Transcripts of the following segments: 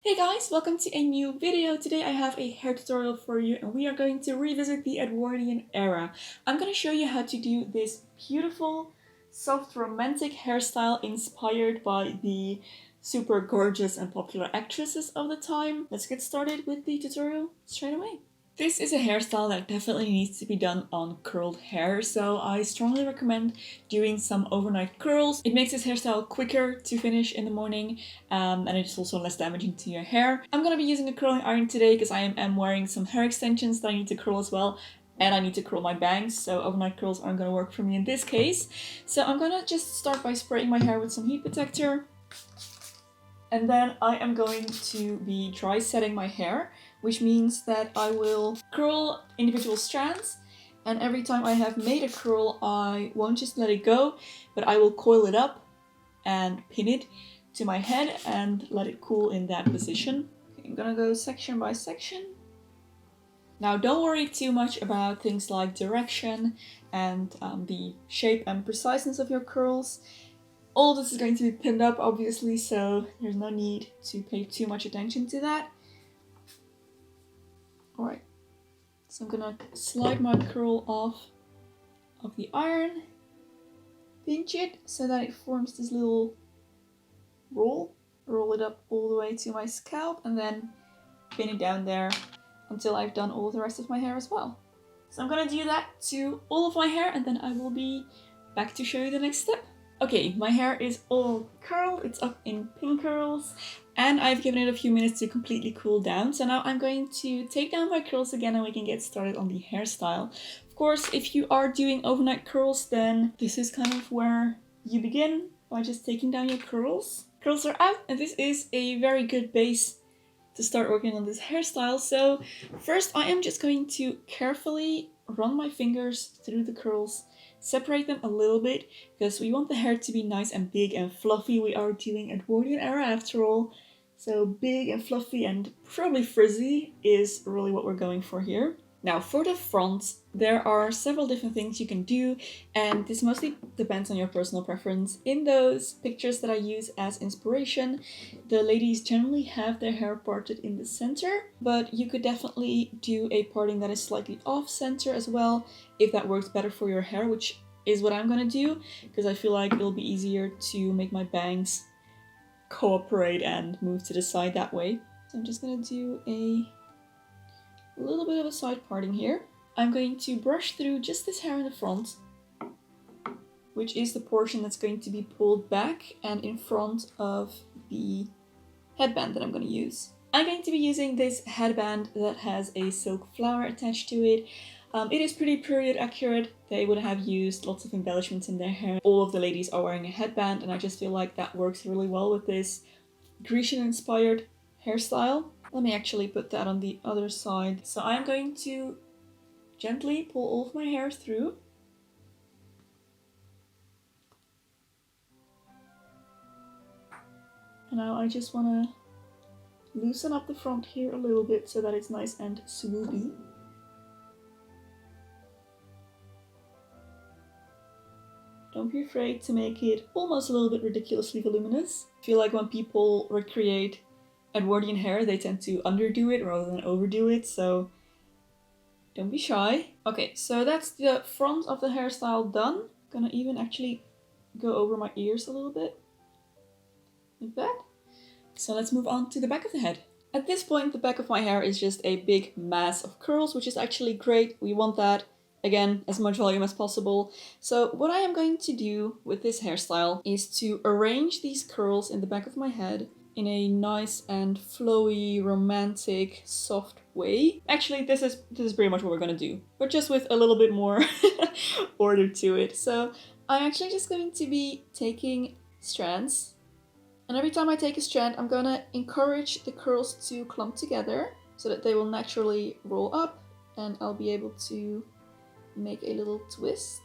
Hey guys, welcome to a new video. Today I have a hair tutorial for you and we are going to revisit the Edwardian era. I'm going to show you how to do this beautiful, soft, romantic hairstyle inspired by the super gorgeous and popular actresses of the time. Let's get started with the tutorial straight away. This is a hairstyle that definitely needs to be done on curled hair, so I strongly recommend doing some overnight curls. It makes this hairstyle quicker to finish in the morning, and it's also less damaging to your hair. I'm gonna be using a curling iron today because I am wearing some hair extensions that I need to curl as well, and I need to curl my bangs, so overnight curls aren't gonna work for me in this case. So I'm gonna just start by spraying my hair with some heat protector. And then I am going to be dry setting my hair, which means that I will curl individual strands, and every time I have made a curl I won't just let it go, but I will coil it up and pin it to my head and let it cool in that position. Okay, I'm gonna go section by section. Now don't worry too much about things like direction and the shape and preciseness of your curls. All this is going to be pinned up, obviously, so there's no need to pay too much attention to that. Alright, so I'm gonna slide my curl off of the iron, pinch it so that it forms this little roll. Roll it up all the way to my scalp and then pin it down there until I've done all the rest of my hair as well. So I'm gonna do that to all of my hair and then I will be back to show you the next step. Okay, my hair is all curled, it's up in pin curls, and I've given it a few minutes to completely cool down. So now I'm going to take down my curls again and we can get started on the hairstyle. Of course, if you are doing overnight curls, then this is kind of where you begin, by just taking down your curls. Curls are out, and this is a very good base to start working on this hairstyle. So first I am just going to carefully run my fingers through the curls, separate them a little bit, because we want the hair to be nice and big and fluffy. We are doing Edwardian era after all, so big and fluffy and probably frizzy is really what we're going for here. Now for the front, there are several different things you can do, and this mostly depends on your personal preference. In those pictures that I use as inspiration, the ladies generally have their hair parted in the center, but you could definitely do a parting that is slightly off center as well, if that works better for your hair, which is what I'm gonna do, because I feel like it'll be easier to make my bangs cooperate and move to the side that way. So I'm just gonna do a little bit of a side parting here. I'm going to brush through just this hair in the front, which is the portion that's going to be pulled back and in front of the headband that I'm going to use. I'm going to be using this headband that has a silk flower attached to it. It is pretty period accurate. They would have used lots of embellishments in their hair. All of the ladies are wearing a headband, and I just feel like that works really well with this Grecian inspired hairstyle. Let me actually put that on the other side. So I'm going to gently pull all of my hair through. And now I just want to loosen up the front here a little bit so that it's nice and swoopy. Don't be afraid to make it almost a little bit ridiculously voluminous. I feel like when people recreate Edwardian hair, they tend to underdo it rather than overdo it, so don't be shy. Okay, so that's the front of the hairstyle done. Gonna even actually go over my ears a little bit, like that. So let's move on to the back of the head. At this point, the back of my hair is just a big mass of curls, which is actually great. We want that, again, as much volume as possible. So what I am going to do with this hairstyle is to arrange these curls in the back of my head in a nice and flowy, romantic, soft way. Actually, this is pretty much what we're gonna do, but just with a little bit more order to it. So I'm actually just going to be taking strands, and every time I take a strand, I'm gonna encourage the curls to clump together so that they will naturally roll up, and I'll be able to make a little twist.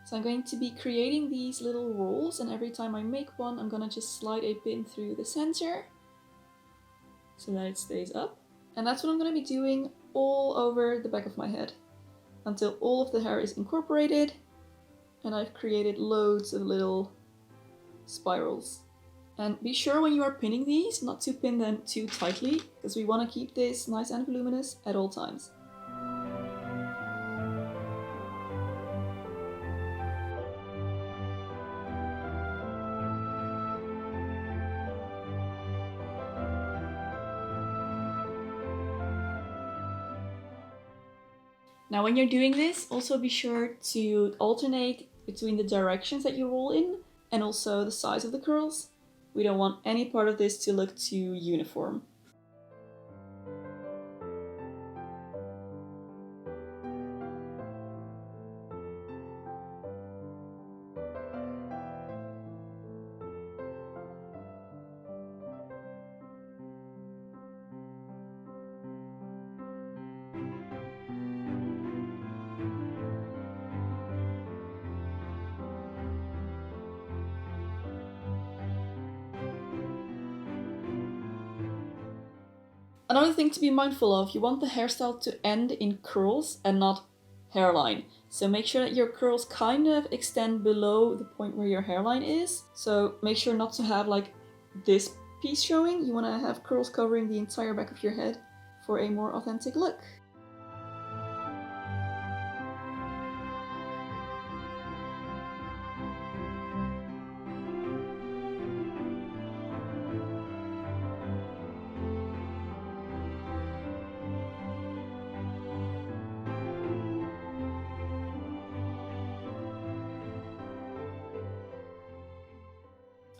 So I'm going to be creating these little rolls, and every time I make one, I'm gonna just slide a pin through the center so that it stays up. And that's what I'm gonna be doing all over the back of my head until all of the hair is incorporated and I've created loads of little spirals. And be sure when you are pinning these not to pin them too tightly, because we want to keep this nice and voluminous at all times. Now when you're doing this, also be sure to alternate between the directions that you roll in and also the size of the curls. We don't want any part of this to look too uniform. Another thing to be mindful of, you want the hairstyle to end in curls and not hairline. So make sure that your curls kind of extend below the point where your hairline is. So make sure not to have like this piece showing. You want to have curls covering the entire back of your head for a more authentic look.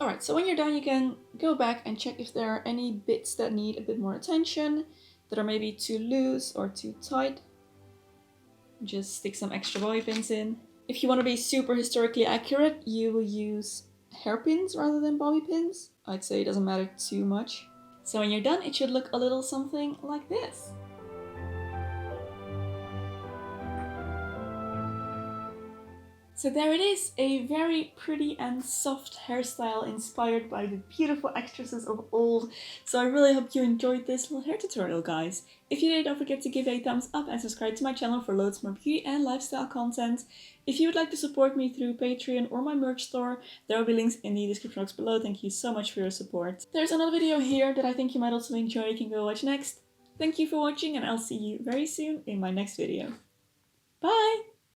Alright, so when you're done, you can go back and check if there are any bits that need a bit more attention, that are maybe too loose or too tight. Just stick some extra bobby pins in. If you want to be super historically accurate, you will use hairpins rather than bobby pins. I'd say it doesn't matter too much. So when you're done, it should look a little something like this. So there it is, a very pretty and soft hairstyle inspired by the beautiful actresses of old. So I really hope you enjoyed this little hair tutorial, guys. If you did, don't forget to give a thumbs up and subscribe to my channel for loads more beauty and lifestyle content. If you would like to support me through Patreon or my merch store, there will be links in the description box below. Thank you so much for your support. There's another video here that I think you might also enjoy. You can go watch next. Thank you for watching, and I'll see you very soon in my next video. Bye!